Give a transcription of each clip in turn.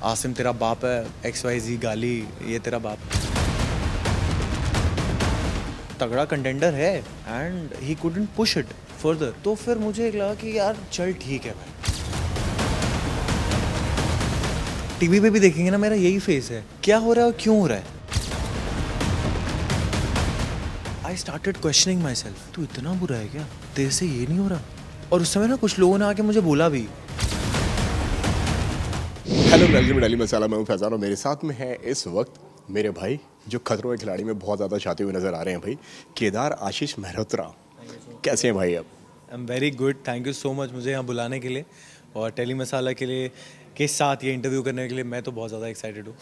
आसिम तेरा बाप है, XYZ गाली, ये तेरा बाप। तगड़ा कंटेंडर है and he couldn't push it further. तो फिर मुझे लगा कि यार चल ठीक है भाई, टीवी पे भी देखेंगे ना मेरा यही फेस है, क्या हो रहा है और क्यों हो रहा है। I started questioning my self, तू इतना बुरा है क्या, तेरे से ये नहीं हो रहा। और उस समय ना कुछ लोगों ने आके मुझे बोला भी। हेलो डेली मसाला, मैं हूं फैजान और मेरे साथ में है इस वक्त मेरे भाई जो खतरों के खिलाड़ी में बहुत ज़्यादा चाहते हुए नजर आ रहे हैं भाई, केदार आशीष मेहरोत्रा। कैसे हैं भाई आप? I am very good, thank you so much मुझे यहाँ बुलाने के लिए और टेली मसाला के लिए के साथ ये इंटरव्यू करने के लिए। मैं तो बहुत ज़्यादा एक्साइटेड हूँ।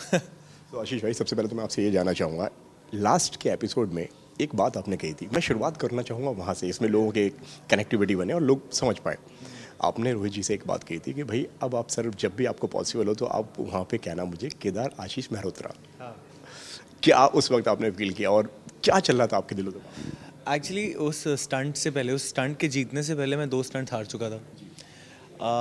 तो आशीष भाई, सबसे पहले तो मैं आपसे ये जानना चाहूँगा, लास्ट के एपिसोड में एक बात आपने कही थी, मैं शुरुआत करना चाहूँगा वहाँ से, इसमें लोगों के कनेक्टिविटी बने और लोग समझ पाए। आपने रोहित जी से एक बात कही थी कि भाई अब आप सर जब भी आपको पॉसिबल हो तो आप वहाँ पे कहना मुझे केदार आशीष मेहरोत्रा। हाँ। क्या उस वक्त आपने फील किया और क्या चल रहा था आपके दिलों में? एक्चुअली उस स्टंट से पहले, उस स्टंट के जीतने से पहले मैं 2 स्टंट हार चुका था।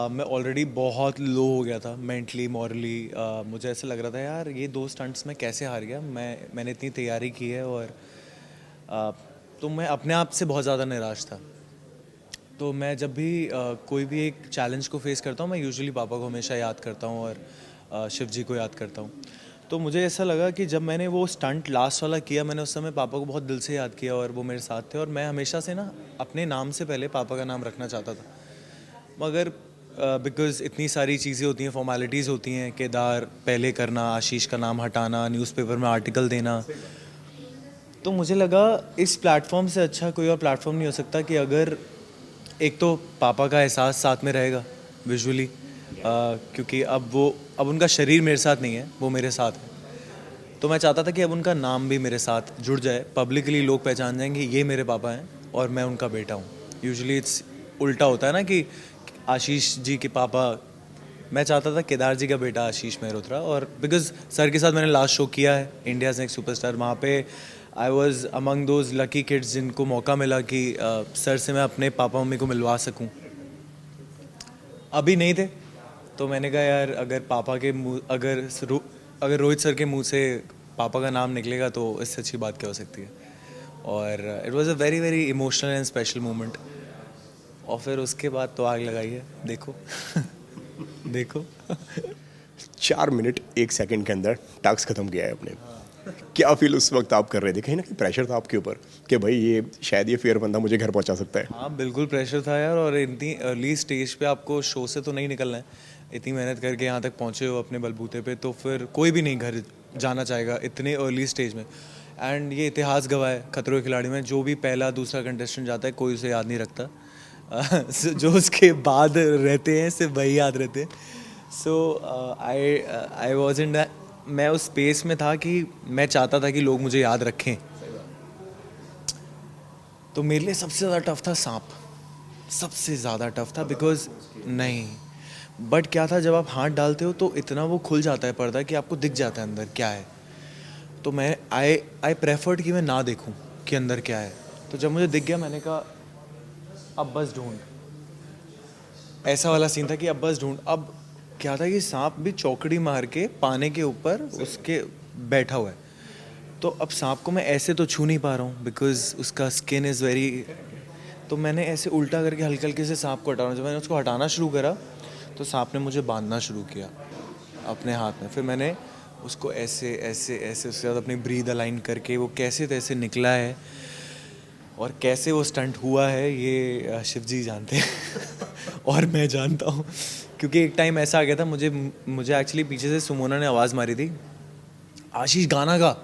मैं ऑलरेडी बहुत लो हो गया था मेंटली, मॉरली। मुझे ऐसा लग रहा था यार ये 2 स्टंट्स में कैसे हार गया। मैंने इतनी तैयारी की है और तो मैं अपने आप से बहुत ज़्यादा निराश था। तो मैं जब भी कोई भी एक चैलेंज को फेस करता हूँ, मैं यूजुअली पापा को हमेशा याद करता हूँ और शिव जी को याद करता हूँ। तो मुझे ऐसा लगा कि जब मैंने वो स्टंट लास्ट वाला किया, मैंने उस समय पापा को बहुत दिल से याद किया और वो मेरे साथ थे। और मैं हमेशा से ना अपने नाम से पहले पापा का नाम रखना चाहता था, मगर बिकॉज़ इतनी सारी चीज़ें होती हैं, फॉर्मेलिटीज़ होती हैं, केदार पहले करना, आशीष का नाम हटाना, न्यूज़पेपर में आर्टिकल देना। तो मुझे लगा इस प्लेटफॉर्म से अच्छा कोई और प्लेटफॉर्म नहीं हो सकता कि अगर एक तो पापा का एहसास साथ में रहेगा विजुअली, क्योंकि अब उनका शरीर मेरे साथ नहीं है, वो मेरे साथ है। तो मैं चाहता था कि अब उनका नाम भी मेरे साथ जुड़ जाए, पब्लिकली लोग पहचान जाएंगे ये मेरे पापा हैं और मैं उनका बेटा हूँ। यूजुअली इट्स उल्टा होता है ना कि आशीष जी के पापा। मैं चाहता था केदार जी का बेटा आशीष मेहरोत्रा। और बिकॉज सर के साथ मैंने लास्ट शो किया है, इंडियाज़ नेक्स्ट सुपरस्टार, वहाँ पे I was among those lucky kids जिनको मौका मिला कि सर से मैं अपने पापा मम्मी को मिलवा सकूँ। अभी नहीं थे तो मैंने कहा यार अगर पापा के मुँह अगर रोहित सर के मुंह से पापा का नाम निकलेगा तो इससे अच्छी बात क्या हो सकती है। और it was a very very emotional and special moment. और फिर उसके बाद तो आग लगाई है, देखो। देखो। 4 मिनट 1 सेकंड के अंदर टास्क खत्म किया है आपने। क्या फील उस वक्त आप कर रहे थे? कहीं ना कहीं प्रेशर था आपके ऊपर कि भाई ये शायद ये फेयर बंदा मुझे घर पहुंचा सकता है? हाँ बिल्कुल प्रेशर था यार। और इतनी अर्ली स्टेज पे आपको शो से तो नहीं निकलना है, इतनी मेहनत करके यहाँ तक पहुँचे हो अपने बलबूते पे, तो फिर कोई भी नहीं घर जाना चाहेगा इतने अर्ली स्टेज में। एंड ये इतिहास गवाह है खतरों के खिलाड़ी में, जो भी पहला दूसरा कंटेस्टेंट जाता है कोई उसे याद नहीं रखता। जो उसके बाद रहते हैं सिर्फ वही याद रहते हैं। सो आई वॉज इन मैं उस स्पेस में था कि मैं चाहता था कि लोग मुझे याद रखें। तो मेरे लिए सबसे ज़्यादा टफ था सांप, सबसे ज़्यादा टफ था। बिकॉज नहीं, बट क्या था, जब आप हाथ डालते हो तो इतना वो खुल जाता है पर्दा कि आपको दिख जाता है अंदर क्या है। तो मैं आई प्रेफर्ड कि मैं ना देखूं कि अंदर क्या है। तो जब मुझे दिख गया मैंने कहा अब बस ढूंढ। ऐसा वाला सीन था कि अब बस ढूंढ। अब क्या था कि सांप भी चौकड़ी मार के पाने के ऊपर उसके बैठा हुआ है। तो अब सांप को मैं ऐसे तो छू नहीं पा रहा हूँ बिकॉज उसका स्किन इज़ वेरी। तो मैंने ऐसे उल्टा करके हल्के हल्के से सांप को हटाना, जब मैंने उसको हटाना शुरू करा तो सांप ने मुझे बांधना शुरू किया अपने हाथ में। फिर मैंने उसको ऐसे ऐसे ऐसे उसके बाद अपनी ब्रीद अलाइन करके वो कैसे तैसे निकला है और कैसे वो स्टंट हुआ है ये शिव जी जानते हैं। और मैं जानता हूँ क्योंकि एक टाइम ऐसा आ गया था, मुझे एक्चुअली पीछे से सुमोना ने आवाज़ मारी थी, आशीष गाना गा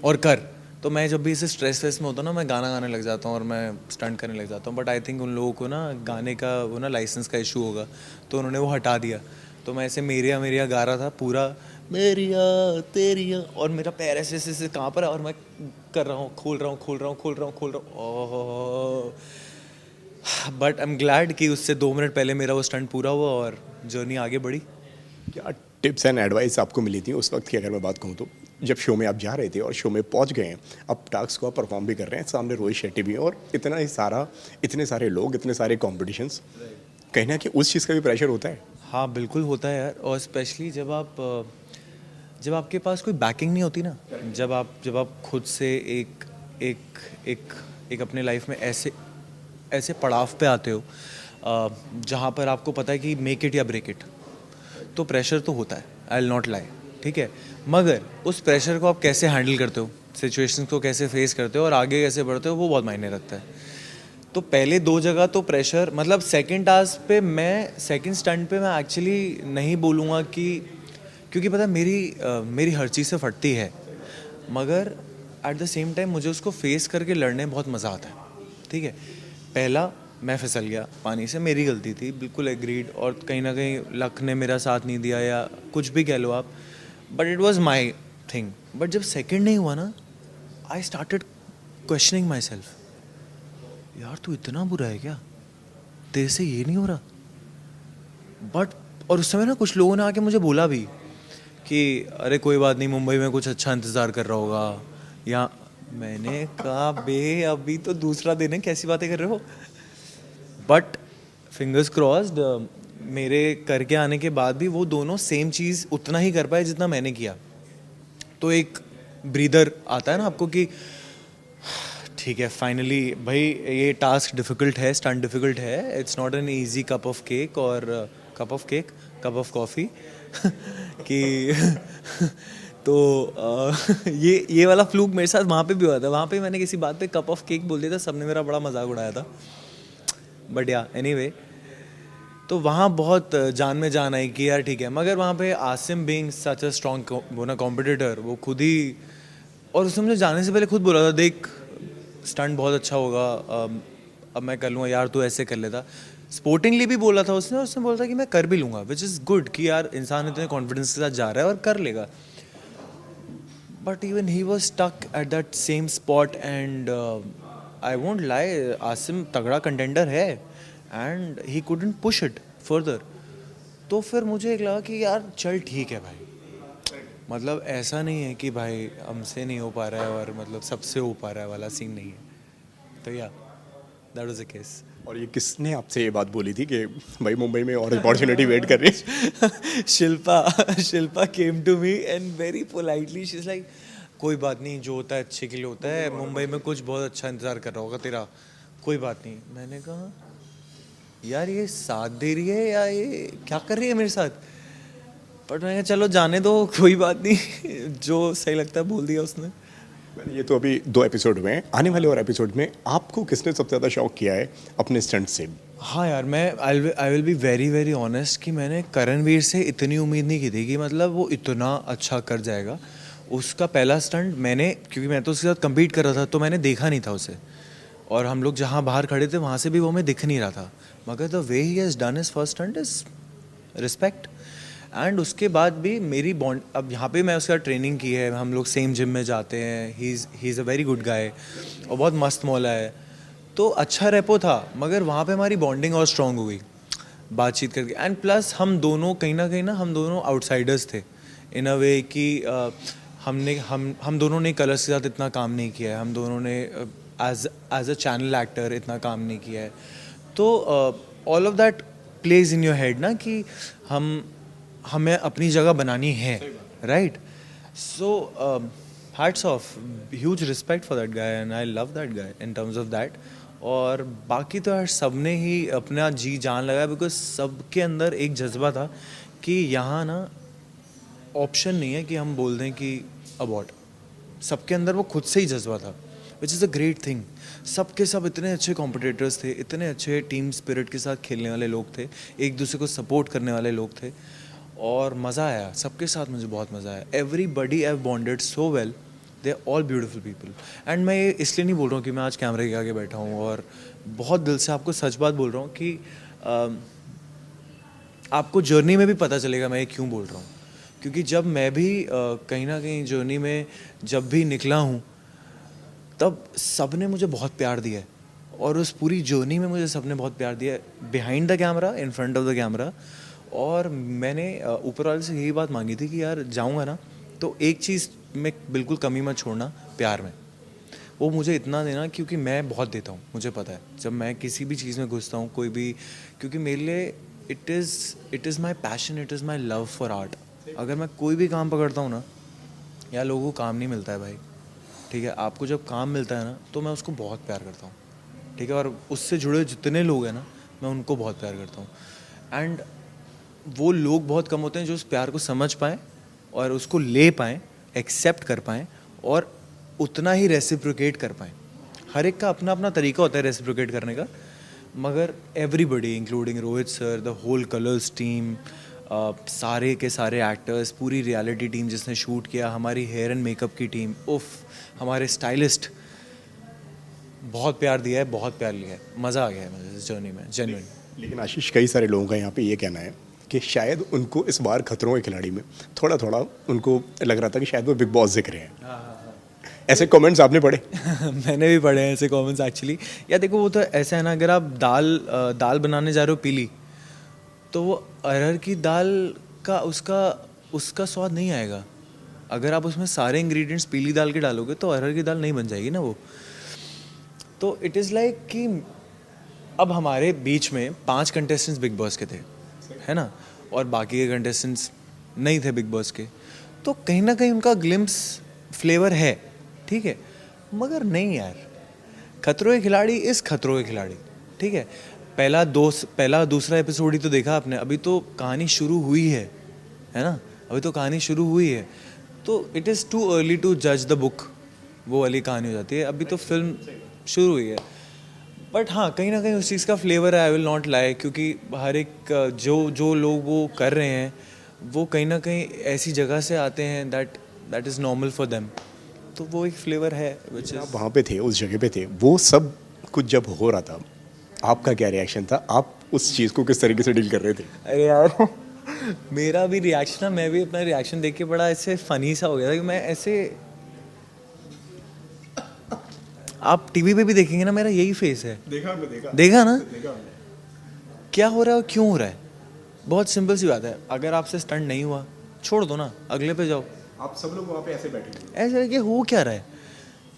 और कर। तो मैं जब भी इसे स्ट्रेस वेस में होता हूँ ना, मैं गाना गाने लग जाता हूँ और मैं स्टंट करने लग जाता हूँ। बट आई थिंक उन लोगों को ना गाने का वो ना लाइसेंस का इशू होगा, तो उन्होंने वो हटा दिया। तो मैं ऐसे मेरिया गा रहा था पूरा, मेरिया तेरिया, और मेरा पैर ऐसे ऐसे काँप रहा है और मैं कर रहा हूँ, खोल रहा हूँ। बट आई एम ग्लैड कि उससे 2 मिनट पहले मेरा वो स्टंट पूरा हुआ और जर्नी आगे बढ़ी। क्या टिप्स एंड एडवाइस आपको मिली थी उस वक्त की, अगर मैं बात कहूँ तो? जब शो में आप जा रहे थे और शो में पहुंच गए हैं, अब टास्क को आप परफॉर्म भी कर रहे हैं, सामने रोहित शेट्टी भी हैं और इतने सारे लोग, इतने सारे कॉम्पिटिशन्स, कहीं ना कहीं उस चीज़ का भी प्रेशर होता है? हाँ बिल्कुल होता है यार, और स्पेशली जब आपके पास कोई बैकिंग नहीं होती ना, जब आप खुद से एक एक एक एक अपने लाइफ में ऐसे ऐसे पड़ाव पे आते हो जहाँ पर आपको पता है कि मेक इट या ब्रेक इट, तो प्रेशर तो होता है, आई विल नॉट लाई, ठीक है। मगर उस प्रेशर को आप कैसे हैंडल करते हो, सिचुएशंस को कैसे फेस करते हो और आगे कैसे बढ़ते हो, वो बहुत मायने रखता है। तो पहले दो जगह तो प्रेशर, मतलब सेकंड स्टंट पे मैं एक्चुअली नहीं बोलूँगा कि, क्योंकि पता है मेरी हर चीज़ से फटती है, मगर एट द सेम टाइम मुझे उसको फेस करके लड़ने में बहुत मज़ा आता है, ठीक है। पहला मैं फिसल गया पानी से, मेरी गलती थी, बिल्कुल एग्रीड, और कहीं ना कहीं लक ने मेरा साथ नहीं दिया या कुछ भी कह लो आप, but it was my thing. But जब सेकेंड नहीं हुआ ना, I started questioning my self, यार तू इतना बुरा है क्या, तेरे से ये नहीं हो रहा। बट और उस समय ना कुछ लोगों ने आके मुझे बोला भी कि अरे कोई बात नहीं, मुंबई में कुछ अच्छा इंतज़ार कर रहा होगा, या मैंने कहा बे अभी तो दूसरा दिन है, कैसी बातें कर रहे हो। बट फिंगर्स क्रॉस्ड, मेरे करके आने के बाद भी वो दोनों सेम चीज़ उतना ही कर पाए जितना मैंने किया। तो एक ब्रीदर आता है ना आपको कि ठीक है फाइनली भाई, ये टास्क डिफ़िकल्ट है, स्टंट डिफ़िकल्ट है, it's not an easy cup of cake, और कप ऑफ कॉफ़ी कि तो ये वाला फ्लूक मेरे साथ वहाँ पे भी हुआ था। वहाँ पे मैंने किसी बात पे कप ऑफ केक बोल दिया था, सबने मेरा बड़ा मजाक उड़ाया था। बट या एनीवे, तो वहाँ बहुत जान में जान आई कि यार ठीक है। मगर वहाँ पे Asim being such a strong वो ना कॉम्पिटिटर, वो खुद ही, और उसने मुझे जाने से पहले खुद बोला था देख स्टंट बहुत अच्छा होगा, अब मैं कर लूँगा यार, तू ऐसे कर लेता। स्पोर्टिंगली भी बोला था उसने, और उसने बोला था कि मैं कर भी लूँगा, विच इज़ गुड कि यार इंसान इतने कॉन्फिडेंस के साथ जा रहा है और कर लेगा। But even he was stuck at that same spot, and I won't lie, Asim तगड़ा कंटेंडर है and he couldn't push it further. तो फिर मुझे एक लगा कि यार चल ठीक है भाई, मतलब ऐसा नहीं है कि भाई हमसे नहीं हो पा रहा है और मतलब सबसे हो पा रहा है वाला सीन नहीं है। तो या दैट वाज द केस। और ये किसने आपसे ये बात बोली थी कि भाई मुंबई में और अपॉर्चुनिटी वेट कर रही है? Shilpa came to me and very politely she is like, कोई बात नहीं, जो होता है अच्छे के लिए होता है, मुंबई में कुछ बहुत अच्छा इंतज़ार कर रहा होगा तेरा, कोई बात नहीं। मैंने कहा यार ये साथ दे रही है या ये क्या कर रही है मेरे साथ। बट मैं कहा चलो जाने दो, कोई बात नहीं, जो सही लगता है बोल दिया उसने। ये तो अभी 2 एपिसोड हुए हैं, आने वाले और एपिसोड में आपको किसने सबसे ज़्यादा शौक किया है अपने स्टंट से? हाँ यार, मैं I will be very very honest कि मैंने करणवीर से इतनी उम्मीद नहीं की थी कि मतलब वो इतना अच्छा कर जाएगा। उसका पहला स्टंट मैंने, क्योंकि मैं तो उसके साथ कम्पीट कर रहा था, तो मैंने देखा नहीं था उसे, और हम लोग जहाँ बाहर खड़े थे वहाँ से भी वो हमें दिख नहीं रहा था। मगर the way he has done his first stunt is respect. And उसके बाद भी मेरी बॉन्ड, अब यहाँ पे मैं उसका ट्रेनिंग की है, हम लोग सेम जिम में जाते हैं, he is a very good guy, और बहुत मस्त मौला है, तो अच्छा रेपो था। मगर वहाँ पे हमारी बॉन्डिंग और स्ट्रॉन्ग हो गई बातचीत करके। एंड प्लस हम दोनों आउटसाइडर्स थे इन अ वे कि हम दोनों ने कलर्स के साथ इतना काम नहीं किया है, हम दोनों ने एज अ चैनल एक्टर इतना काम नहीं किया है। तो all of that plays in your head ना कि हमें अपनी जगह बनानी है, right. So hats off, huge respect for that guy and I love that guy in terms of that. और बाकी तो यार सब ने ही अपना जी जान लगाया, बिकॉज सबके अंदर एक जज्बा था कि यहाँ ना ऑप्शन नहीं है कि हम बोल दें कि अबॉर्ट। सबके अंदर वो खुद से ही जज्बा था, which is a great thing. सबके सब इतने अच्छे कॉम्पिटिटर्स थे, इतने अच्छे टीम स्पिरिट के साथ खेलने वाले लोग थे, एक दूसरे को सपोर्ट करने वाले लोग थे, और मज़ा आया सबके साथ, मुझे बहुत मज़ा आया। Everybody have bonded so well, they are all beautiful people. And मैं ये इसलिए नहीं बोल रहा हूँ कि मैं आज कैमरे के आगे बैठा हूँ, और बहुत दिल से आपको सच बात बोल रहा हूँ कि आपको जर्नी में भी पता चलेगा मैं ये क्यों बोल रहा हूँ। क्योंकि जब मैं भी कहीं ना कहीं जर्नी में जब भी निकला हूँ, तब सब ने मुझे बहुत प्यार दिया है, और उस पूरी जर्नी में मुझे सब ने बहुत प्यार दिया है, behind the camera, in front of the camera. और मैंने ऊपर वाले से यही बात मांगी थी कि यार जाऊँगा ना, तो एक चीज़ में बिल्कुल कमी मत छोड़ना, प्यार में। वो मुझे इतना देना, क्योंकि मैं बहुत देता हूँ, मुझे पता है जब मैं किसी भी चीज़ में घुसता हूँ कोई भी, क्योंकि मेरे लिए it is my passion, it is my love for art. अगर मैं कोई भी काम पकड़ता हूँ ना, या लोगों को काम नहीं मिलता है भाई, ठीक है, आपको जब काम मिलता है ना तो मैं उसको बहुत प्यार करता हूँ, ठीक है, और उससे जुड़े जितने लोग हैं ना मैं उनको बहुत प्यार करता हूँ. एंड वो लोग बहुत कम होते हैं जो उस प्यार को समझ पाएँ और उसको ले पाएँ, एक्सेप्ट कर पाएँ और उतना ही रेसिप्रोकेट कर पाएँ. हर एक का अपना अपना तरीका होता है रेसिप्रोकेट करने का, मगर everybody including Rohit sir, the whole Colors team, सारे के सारे एक्टर्स, पूरी रियलिटी टीम जिसने शूट किया, हमारी हेयर एंड मेकअप की टीम, उफ, हमारे स्टाइलिस्ट, बहुत प्यार दिया है, बहुत प्यार लिया है, मज़ा आ गया है मुझे इस जर्नी में, जेन्युइन. लेकिन आशीष, कई सारे लोगों का यहाँ पे ये कहना है कि शायद उनको इस बार खतरों के खिलाड़ी में थोड़ा थोड़ा उनको लग रहा था कि शायद वो बिग बॉस दिख रहे हैं. ऐसे कमेंट्स आपने पढ़े? मैंने भी पढ़े हैं ऐसे कमेंट्स एक्चुअली. या देखो, वो तो ऐसा है ना, अगर आप दाल बनाने जा रहे हो पीली, तो वो अरहर की दाल का उसका स्वाद नहीं आएगा. अगर आप उसमें सारे इंग्रेडिएंट्स पीली दाल के डालोगे तो अरहर की दाल नहीं बन जाएगी ना वो. तो इट इज़ लाइक कि अब हमारे बीच में 5 कंटेस्टेंट्स बिग बॉस के थे, है ना, और बाकी के कंटेस्टेंट्स नहीं थे बिग बॉस के, तो कहीं ना कहीं उनका ग्लिम्स फ्लेवर है, ठीक है, मगर नहीं यार. खतरों के खिलाड़ी इस खतरों के खिलाड़ी, ठीक है, पहला दूसरा एपिसोड ही तो देखा आपने, अभी तो कहानी शुरू हुई है ना, अभी तो कहानी शुरू हुई है. तो it is too early to जज द बुक, वो वाली कहानी हो जाती है, अभी तो फिल्म शुरू हुई है. बट हाँ, कहीं ना कहीं उस चीज़ का फ्लेवर है, आई विल नॉट लाई, क्योंकि हर एक जो लोग वो कर रहे हैं वो कहीं ना कहीं ऐसी जगह से आते हैं that is normal for them. तो वो एक फ्लेवर है विच इज़. आप वहाँ पे थे, उस जगह पे थे, वो सब कुछ जब हो रहा था, आपका क्या रिएक्शन था? आप उस चीज़ को किस तरीके से डील कर रहे थे? अरे यार मेरा भी रिएक्शन, मैं भी अपना रिएक्शन देख के बड़ा ऐसे फनी सा हो गया था कि मैं ऐसे, आप टीवी पे भी देखेंगे ना, मेरा यही फेस है. देखा ना क्या हो रहा है और क्यों हो रहा है. बहुत सिंपल सी बात है, अगर आपसे स्टंट नहीं हुआ छोड़ दो ना, अगले पे जाओ. आप सब लोग वहाँ पे ऐसे बैठे थे? ऐसा है कि हो क्या रहा है,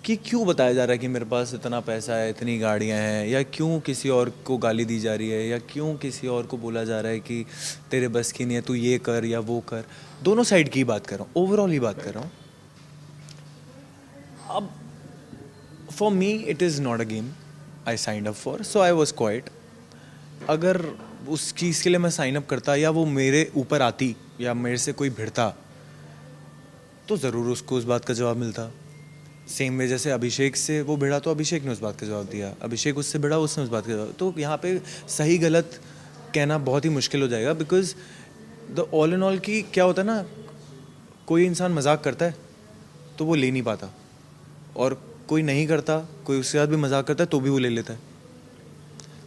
कि क्यों बताया जा रहा है कि मेरे पास इतना पैसा है, इतनी गाड़ियाँ हैं, या क्यों किसी और को गाली दी जा रही है, या क्यों किसी और को बोला जा रहा है कि तेरे बस की नहीं है, तू ये कर या वो कर. दोनों साइड की बात कर रहा हूँ, ओवरऑल ही बात कर रहा हूँ. अब for me it is not a game I sign up for, so I was quiet. अगर उस चीज़ के लिए मैं साइन अप करता या वो मेरे ऊपर आती या मेरे से कोई भिड़ता, तो ज़रूर उसको उस बात का जवाब मिलता. सेम वे जैसे अभिषेक से वो भिड़ा तो अभिषेक ने उस बात का जवाब दिया, अभिषेक उससे भिड़ा उसने उस बात का जवाब. तो यहाँ पे सही गलत कहना बहुत ही मुश्किल हो जाएगा, because the all in all की क्या होता है ना, कोई इंसान मजाक करता है तो वो ले नहीं पाता, और कोई नहीं करता, कोई उसके साथ भी मजाक करता है तो भी वो ले लेता है.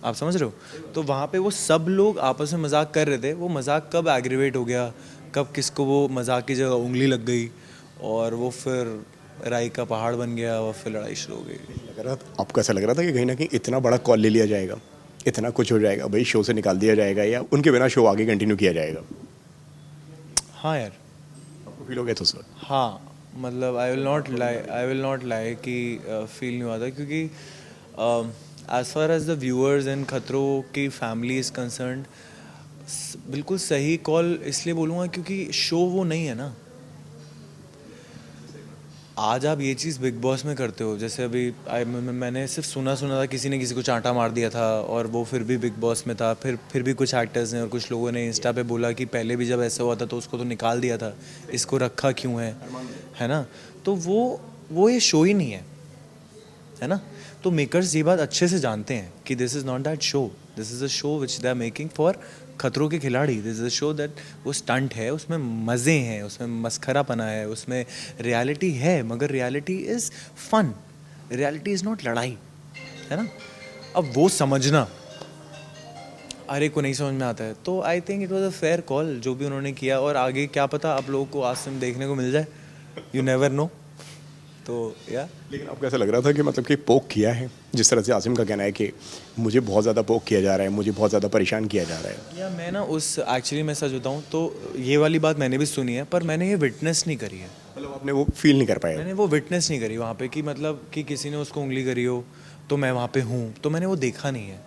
आप समझ रहे हो. तो वहाँ पे वो सब लोग आपस में मजाक कर रहे थे, वो मजाक कब एग्रीवेट हो गया, कब किसको वो मजाक की जगह उंगली लग गई और वो फिर राई का पहाड़ बन गया और फिर लड़ाई शुरू हो गई. लग रहा था, आपको ऐसा लग रहा था कि कहीं ना कहीं इतना बड़ा कॉल ले लिया जाएगा, इतना कुछ हो जाएगा, भाई शो से निकाल दिया जाएगा या उनके बिना शो आगे कंटिन्यू किया जाएगा? हाँ यार, आपको फील हो गया था सर? हाँ, मतलब आई विल नॉट लाई कि फील नहीं हुआ था, क्योंकि as far as the viewers and खतरों की फैमिली इज़ कंसर्न्ड, बिल्कुल सही कॉल इसलिए बोलूँगा क्योंकि शो वो नहीं है ना. आज आप ये चीज़ बिग बॉस में करते हो, जैसे अभी मैंने सिर्फ सुना था किसी ने किसी को चांटा मार दिया था और वो फिर भी बिग बॉस में था. फिर भी कुछ एक्टर्स ने और कुछ लोगों ने इंस्टा पे बोला कि पहले भी जब ऐसा हुआ था तो उसको तो निकाल दिया था, इसको रखा क्यों है ना. तो वो ये शो ही नहीं है ना. तो मेकर्स ये बात अच्छे से जानते हैं कि this is not that show, this is a show which they are making for Khatron Ke Khiladi. This is a show that वो स्टंट है, उसमें मज़े हैं, उसमें मस्खरापना है, उसमें रियलिटी है, मगर reality is fun, reality is not लड़ाई, है ना. अब वो समझना हर एक को नहीं समझ में आता है. तो I think it was a fair call जो भी उन्होंने किया, और आगे क्या पता आप लोगों को आज से देखने को मिल जाए, यू नेवर नो. तो या लेकिन आपको ऐसा लग रहा था कि मतलब कि पोक किया है, जिस तरह से आसिम का कहना है कि मुझे बहुत ज़्यादा पोक किया जा रहा है, मुझे बहुत ज़्यादा परेशान किया जा रहा है? या मैं ना उस एक्चुअली मैं सच बताऊँ तो ये वाली बात मैंने भी सुनी है, पर मैंने ये विटनेस नहीं करी है. मतलब आपने वो फील नहीं कर पाया? मैंने वो विटनेस नहीं करी वहाँ पे कि मतलब कि किसी ने उसको उंगली करी हो तो मैं वहाँ पे हूँ, तो मैंने वो देखा नहीं है.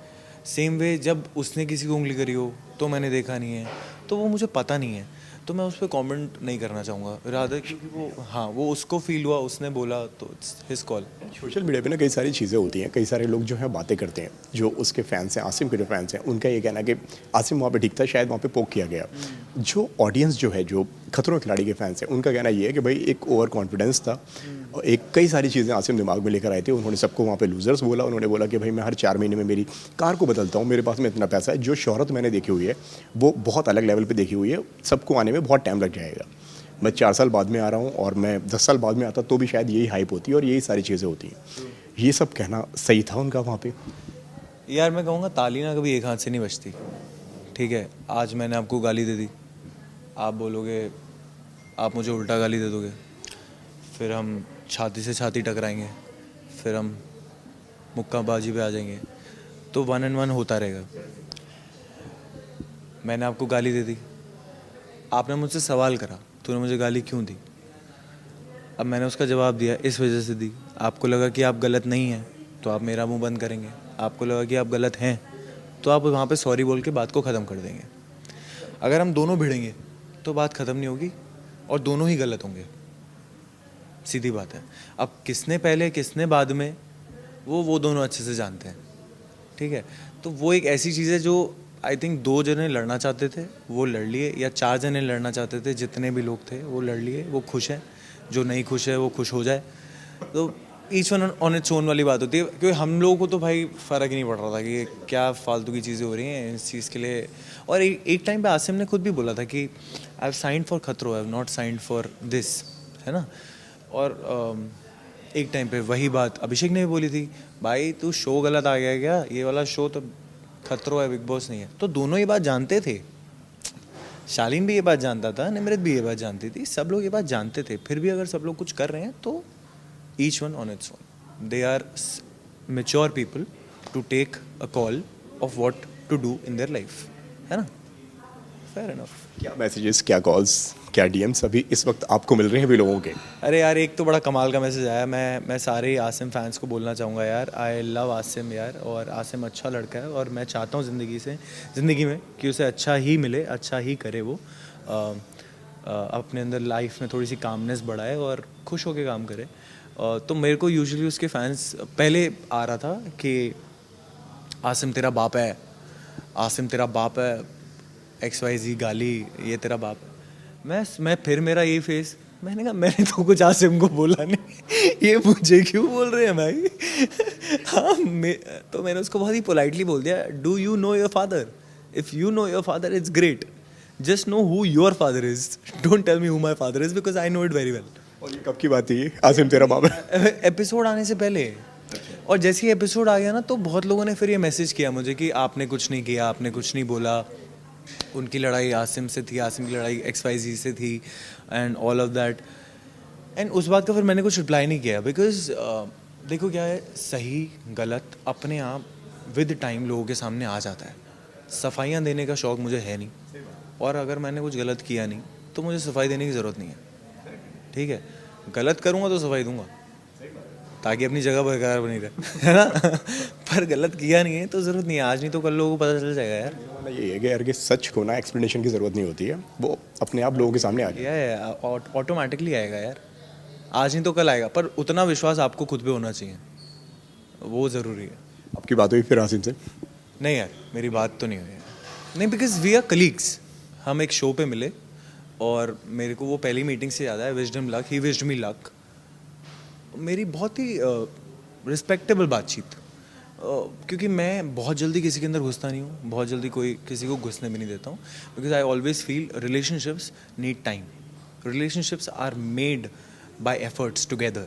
सेम वे जब उसने किसी को उंगली करी हो तो मैंने देखा नहीं है, तो वो मुझे पता नहीं है, तो मैं उस पर कॉमेंट नहीं करना चाहूँगा रादर, क्योंकि वो हाँ वो उसको फील हुआ, उसने बोला, तो it's his call. Social media पे ना कई सारी चीज़ें होती हैं, कई सारे लोग जो हैं बातें करते हैं, जो उसके फैंस हैं, आसिम के जो फैंस हैं, उनका ये कहना है कि आसिम वहाँ पे ठीक था, शायद वहाँ पे पोक किया गया। जो ऑडियंस जो है, जो खतरों के खिलाड़ी के फैंस हैं, उनका कहना ये है कि भाई एक ओवर कॉन्फिडेंस था और एक कई सारी चीज़ें आसिम दिमाग में लेकर आए थे। उन्होंने सबको वहाँ पे लूजर्स बोला, उन्होंने बोला कि भाई मैं हर 4 महीने में मेरी कार को बदलता हूँ, मेरे पास में इतना पैसा है, जो शोहरत मैंने देखी हुई है वो बहुत अलग लेवल पर देखी हुई है, सबको आने में बहुत टाइम लग जाएगा। मैं 4 साल बाद में आ रहा हूँ और मैं 10 साल बाद में आता तो भी शायद यही हाइप होती है और यही सारी चीज़ें होती हैं। ये सब कहना सही था उनका वहाँ पे? यार मैं कहूँगा ताली ना कभी एक हाथ से नहीं बजती, ठीक है। आज मैंने आपको गाली दे दी, आप बोलोगे, आप मुझे उल्टा गाली दे दोगे, फिर हम छाती से छाती टकराएंगे, फिर हम मुक्काबाजी पे आ जाएंगे, तो 1 and 1 होता रहेगा। मैंने आपको गाली दे दी, आपने मुझसे सवाल करा, तूने मुझे गाली क्यों दी? अब मैंने उसका जवाब दिया, इस वजह से दी। आपको लगा कि आप गलत नहीं हैं तो आप मेरा मुंह बंद करेंगे, आपको लगा कि आप गलत हैं तो आप वहाँ पे सॉरी बोल के बात को ख़त्म कर देंगे। अगर हम दोनों भिड़ेंगे तो बात ख़त्म नहीं होगी और दोनों ही गलत होंगे, सीधी बात है। अब किसने पहले किसने बाद में, वो दोनों अच्छे से जानते हैं, ठीक है। तो वो एक ऐसी चीज़ है जो आई थिंक 2 जने लड़ना चाहते थे वो लड़ लिए, या 4 जने लड़ना चाहते थे, जितने भी लोग थे वो लड़ लिए, वो खुश हैं। जो नहीं खुश है वो खुश हो जाए, तो each one on its own वाली बात होती है। क्योंकि हम लोगों को तो भाई फ़र्क ही नहीं पड़ रहा था कि क्या फालतू की चीज़ें हो रही हैं इस चीज़ के लिए। और एक टाइम पे आसिम ने खुद भी बोला था कि आई हैव साइंड फॉर खतरो, I have not signed for this, है ना। और एक टाइम पे वही बात अभिषेक ने भी बोली थी, भाई तू शो गलत आ गया क्या, ये वाला शो तो खतरो है, बिग बॉस नहीं है। तो दोनों ये बात जानते थे, शालीन भी ये बात जानता था, निमृत भी ये बात जानती थी, सब लोग ये बात जानते थे। फिर भी अगर सब लोग कुछ कर रहे हैं तो each one on its own, they are mature people to take a call of what to do in their life, है ना। Fair enough. क्या मैसेजेस, क्या कॉल्स, क्या डीएम्स अभी इस वक्त आपको मिल रहे हैं भी लोगों के? अरे यार एक तो बड़ा कमाल का मैसेज आया, मैं सारे आसिम फैंस को बोलना चाहूँगा यार, आई लव आसिम यार, और आसिम अच्छा लड़का है और मैं चाहता हूँ ज़िंदगी में कि उसे अच्छा ही मिले, अच्छा ही करे वो, अपने अंदर लाइफ में थोड़ी सी कामनेस बढ़ाए और खुश होकर काम करे। तो मेरे को यूजुअली उसके फैंस पहले आ रहा था कि आसिम तेरा बाप है, आसिम तेरा बाप है, XYZ गाली, ये तेरा बाप है। मैं फिर मेरा ये फेस, मैंने कहा मैंने तो कुछ आसिम को बोला नहीं, ये मुझे क्यों बोल रहे हैं भाई। हाँ तो मैंने उसको बहुत ही पोलाइटली बोल दिया, do you know your father, if you know your father it's great, just know who your father is, don't tell me who my father is because I know it very well. और ये कब की बात थी, आसिम तेरा बाप है? Episode आने से पहले। और जैसे ही एपिसोड आ गया ना तो बहुत लोगों ने फिर ये मैसेज किया मुझे कि आपने कुछ नहीं किया, आपने कुछ नहीं बोला, उनकी लड़ाई आसिम से थी, आसिम की लड़ाई XYZ से थी and all of that. And उस बात का फिर मैंने कुछ रिप्लाई नहीं किया बिकॉज देखो क्या है, सही गलत अपने आप विद टाइम लोगों के सामने आ जाता है। सफाइयाँ देने का शौक़ मुझे है नहीं, और अगर मैंने कुछ गलत किया नहीं तो मुझे सफाई देने की ज़रूरत नहीं है, ठीक है। गलत करूँगा तो सफाई दूंगा ताकि अपनी जगह बरकरार बनी रहे, है ना। पर गलत किया नहीं है तो ज़रूरत नहीं है, आज नहीं तो कल लोगों को पता चल जाएगा यार। ये है कि यार कि सच को ना एक्सप्लेनेशन की ज़रूरत नहीं होती है, वो अपने आप लोगों के सामने आ गया है, ऑटोमेटिकली आएगा यार, आज नहीं तो कल आएगा। पर उतना विश्वास आपको खुद पे होना चाहिए, वो ज़रूरी है। आपकी बात हुई फिर आसिम से? नहीं यार मेरी बात तो नहीं हुई है, नहीं, बिकॉज वी आर कलीग्स। हम एक शो पे मिले और मेरे को वो पहली मीटिंग से याद है, wished him luck, he wished me luck. मेरी बहुत ही रिस्पेक्टेबल बातचीत, क्योंकि मैं बहुत जल्दी किसी के अंदर घुसता नहीं हूँ, बहुत जल्दी कोई किसी को घुसने भी नहीं देता हूँ, because I always feel relationships need time, relationships are made by efforts together,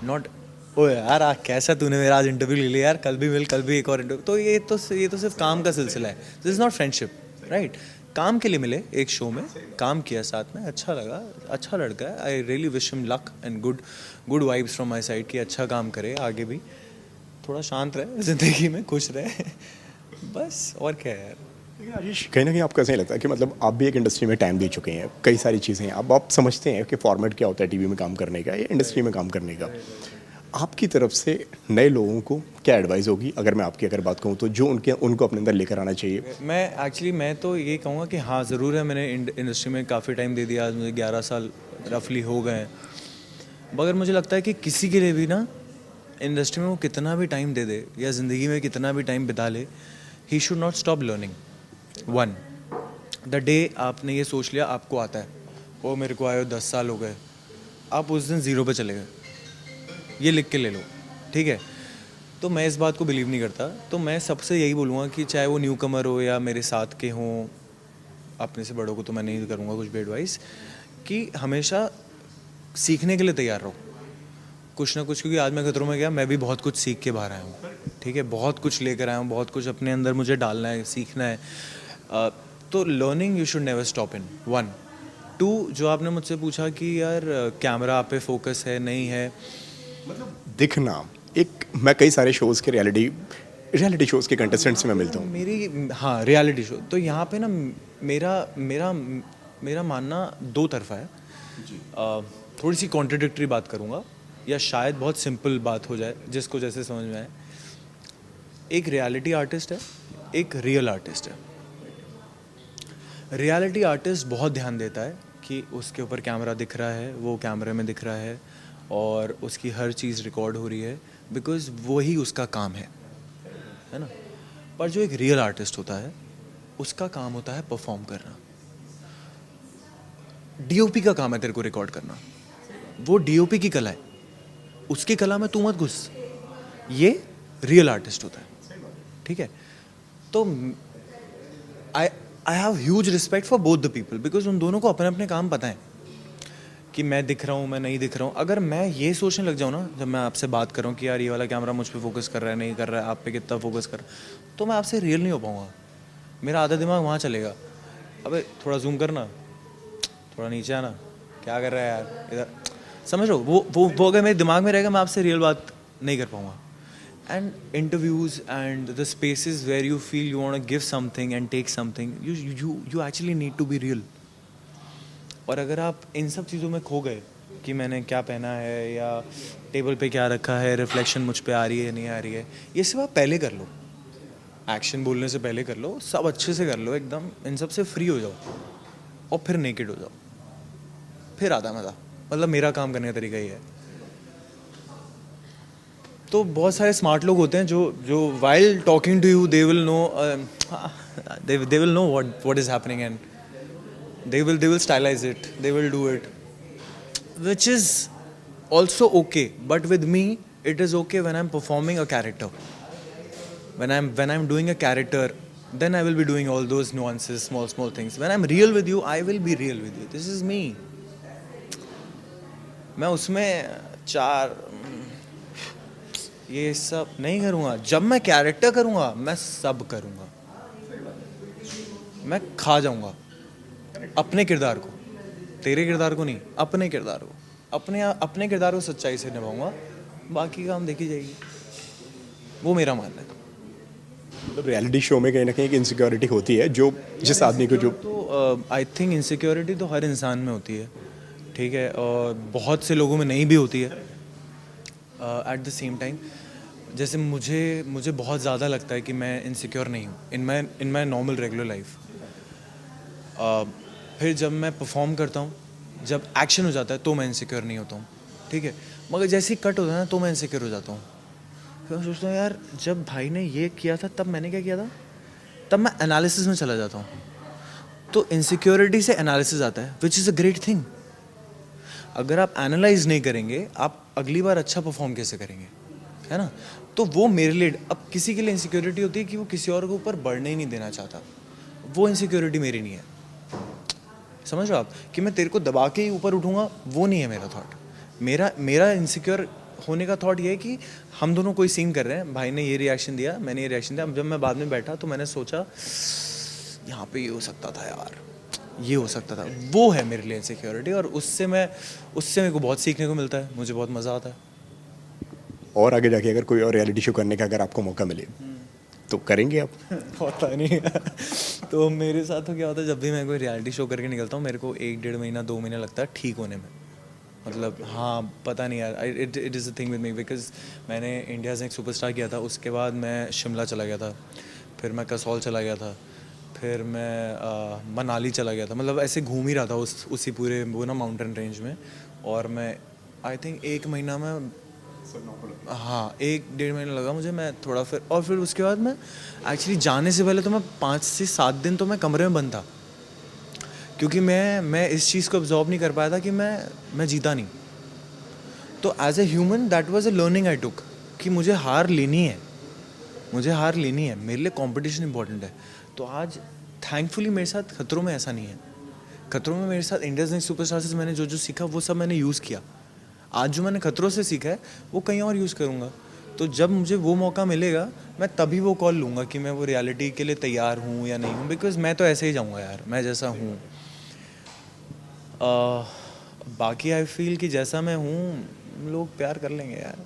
not ओ यार कैसा तूने मेरा आज इंटरव्यू ले लिया यार, कल भी मिल, कल भी एक और इंटरव्यू। तो ये तो सिर्फ काम का सिलसिला है, this is not friendship, right. काम के लिए मिले, एक शो में काम किया साथ में, अच्छा लगा, अच्छा लड़का है, I really wish him luck and good vibes from my side कि अच्छा काम करे आगे भी, थोड़ा शांत रहे ज़िंदगी में, खुश रहे, बस और क्या है यार। लेकिन आशीष, कहीं ना कहीं आपको ऐसा नहीं लगता कि मतलब आप भी एक इंडस्ट्री में टाइम दे चुके हैं, कई सारी चीज़ें हैं, अब आप समझते हैं कि फॉर्मेट क्या होता है टीवी में काम करने का या इंडस्ट्री में काम करने का। आपकी तरफ से नए लोगों को क्या एडवाइस होगी, अगर मैं आपकी अगर बात कहूँ तो, जो उनको अपने अंदर लेकर आना चाहिए? मैं तो ये कहूँगा कि हाँ ज़रूर है, मैंने इंडस्ट्री में काफ़ी टाइम दे दिया, आज मुझे 11 साल रफली हो गए हैं। मगर मुझे लगता है कि किसी के लिए भी ना इंडस्ट्री में वो कितना भी टाइम दे दे या ज़िंदगी में कितना भी टाइम बिता ले, he should not stop learning. One, the day आपने ये सोच लिया आपको आता है, वो मेरे को आए 10 साल हो गए, आप उस दिन ज़ीरो पे चले गए, ये लिख के ले लो, ठीक है। तो मैं इस बात को बिलीव नहीं करता। तो मैं सबसे यही बोलूँगा कि चाहे वो न्यू कमर हो या मेरे साथ के हों, अपने से बड़ों को तो मैं नहीं करूँगा कुछ भी एडवाइस, कि हमेशा सीखने के लिए तैयार रहो कुछ ना कुछ, क्योंकि आज मैं खतरों में गया, मैं भी बहुत कुछ सीख के बाहर आया हूँ, ठीक है। बहुत कुछ लेकर आया हूँ, बहुत कुछ अपने अंदर मुझे डालना है, सीखना है। तो learning you should never stop in. One, two, जो आपने मुझसे पूछा कि यार कैमरा आप पे फोकस है नहीं है, दिखना एक, मैं कई सारे शोज़ के रियलिटी शोज़ के कंटेस्टेंट से मैं मिलता हूँ। मेरी, हाँ, रियलिटी शो तो यहाँ पे ना मेरा मेरा मेरा मानना दो तरफा है। थोड़ी सी कॉन्ट्रडिक्टरी बात करूँगा या शायद बहुत सिंपल बात हो जाए जिसको जैसे समझ में आए। एक रियलिटी आर्टिस्ट है, एक रियल आर्टिस्ट है। रियलिटी आर्टिस्ट बहुत ध्यान देता है कि उसके ऊपर कैमरा दिख रहा है, वो कैमरे में दिख रहा है और उसकी हर चीज़ रिकॉर्ड हो रही है, बिकॉज़ वही उसका काम है ना। पर जो एक रियल आर्टिस्ट होता है, उसका काम होता है परफॉर्म करना। डीओपी का काम है तेरे को रिकॉर्ड करना, वो डीओपी की कला है, उसकी कला में तू मत घुस, ये रियल आर्टिस्ट होता है, ठीक है। तो I have huge respect for both the people, because उन दोनों को अपने अपने काम पता है कि मैं दिख रहा हूँ, मैं नहीं दिख रहा हूँ। अगर मैं ये सोचने लग जाऊँ ना, जब मैं आपसे बात कर रहा हूँ कि यार ये वाला कैमरा मुझ पे फोकस कर रहा है, नहीं कर रहा है, आप पे कितना फोकस कर रहा है, तो मैं आपसे रियल नहीं हो पाऊँगा। मेरा आधा दिमाग वहाँ चलेगा, अबे थोड़ा जूम करना, थोड़ा नीचे आना, क्या कर रहा है यार इधर, समझ लो। वो अगर मेरे दिमाग में रहेगा, मैं आपसे रियल बात नहीं कर पाऊँगा। And interviews and the spaces where you feel you want to give something and take something, you actually need to be real. और अगर आप इन सब चीज़ों में खो गए कि मैंने क्या पहना है या टेबल पे क्या रखा है, रिफ्लेक्शन मुझ पे आ रही है नहीं आ रही है, ये सब आप पहले कर लो, एक्शन बोलने से पहले कर लो, सब अच्छे से कर लो, एकदम इन सब से फ्री हो जाओ और फिर नेकेड हो जाओ, फिर आता मज़ा। मतलब मेरा काम करने का तरीका ही है। तो बहुत सारे स्मार्ट लोग होते हैं जो while talking to you they will know what is happening and they will stylize it, they will do it, which is also okay. But with me it is okay when I'm performing a character, when I'm doing a character, then I will be doing all those nuances, small things. When I'm real with you, I will be real with you. This is me. मैं उसमें चार ये सब नहीं करूँगा। जब मैं character करूँगा, मैं सब करूँगा, मैं खा जाऊँगा अपने किरदार को, तेरे किरदार को नहीं, अपने किरदार को, अपने किरदार को सच्चाई से निभाऊंगा, बाकी काम देखी जाएगी। वो मेरा मानना है। मतलब रियलिटी शो में कहीं ना कहीं एक इनसिक्योरिटी होती है, जो जिस आदमी को जो, तो आई थिंक इनसिक्योरिटी तो हर इंसान में होती है, ठीक है, और बहुत से लोगों में नहीं भी होती है। एट द सेम टाइम जैसे मुझे बहुत ज़्यादा लगता है कि मैं इनसिक्योर नहीं हूँ इन माई नॉर्मल रेगुलर लाइफ। फिर जब मैं परफॉर्म करता हूँ, जब एक्शन हो जाता है, तो मैं इनसिक्योर नहीं होता हूँ, ठीक है। मगर जैसे ही कट होता है ना, तो मैं इनसिक्योर हो जाता हूँ। फिर मैं सोचता हूँ यार जब भाई ने ये किया था तब मैंने क्या किया था, तब मैं एनालिसिस में चला जाता हूँ। तो इनसिक्योरिटी से एनालिसिस आता है, which is a great thing. अगर आप एनालाइज नहीं करेंगे, आप अगली बार अच्छा परफॉर्म कैसे करेंगे, है ना। तो वो मेरे लिए, अब किसी के लिए इनसिक्योरिटी होती है कि वो किसी और के ऊपर बढ़ने ही नहीं देना चाहता, वो इनसिक्योरिटी मेरी नहीं है। समझ रहे हो आप, कि मैं तेरे को दबा के ही ऊपर उठूंगा, वो नहीं है मेरा थॉट। मेरा इनसिक्योर होने का थॉट ये है कि हम दोनों कोई सीन कर रहे हैं, भाई ने ये रिएक्शन दिया, मैंने ये रिएक्शन दिया। जब मैं बाद में बैठा तो मैंने सोचा यहाँ पे ये हो सकता था यार, ये हो सकता था। वो है मेरे लिए इनसिक्योरिटी, और उससे मेरे को बहुत सीखने को मिलता है, मुझे बहुत मज़ा आता है। और आगे जाके अगर कोई और रियलिटी शो करने का अगर आपको मौका मिले तो करेंगे आप? पता नहीं तो मेरे साथ तो क्या होता है, जब भी मैं कोई रियलिटी शो करके निकलता हूँ, मेरे को 1-1.5 महीना 2 महीने लगता है ठीक होने में। मतलब हाँ पता नहीं यार, it is a thing with me because मैंने इंडियाज़ नेक्स्ट सुपरस्टार किया था, उसके बाद मैं शिमला चला गया था, फिर मैं कसौल चला गया था, फिर मैं मनाली चला गया था, मतलब ऐसे घूम ही रहा था उसी पूरे वो ना माउंटेन रेंज में। और मैं आई थिंक 1 महीना में, हाँ 1 डेढ़ महीना लगा मुझे, मैं थोड़ा फिर उसके बाद मैं एक्चुअली जाने से पहले तो मैं 5 से 7 दिन तो मैं कमरे में बंद था, क्योंकि मैं इस चीज़ को अब्जॉर्ब नहीं कर पाया था कि मैं जीता नहीं। तो as a human that was a learning I took कि मुझे हार लेनी है, मुझे हार लेनी है, मेरे लिए कंपटीशन इंपॉर्टेंट है। तो आज थैंकफुली मेरे साथ खतरों में ऐसा नहीं है। खतरों में मेरे साथ इंडियाज़ नेक्स्ट सुपरस्टार से मैंने जो जो सीखा वो सब मैंने यूज़ किया। आज जो मैंने खतरों से सीखा है वो कहीं और यूज़ करूँगा। तो जब मुझे वो मौका मिलेगा मैं तभी वो कॉल लूँगा कि मैं वो रियलिटी के लिए तैयार हूँ या नहीं हूँ, बिकॉज मैं तो ऐसे ही जाऊँगा यार, मैं जैसा हूँ। बाकी आई फील कि जैसा मैं हूँ लोग प्यार कर लेंगे यार।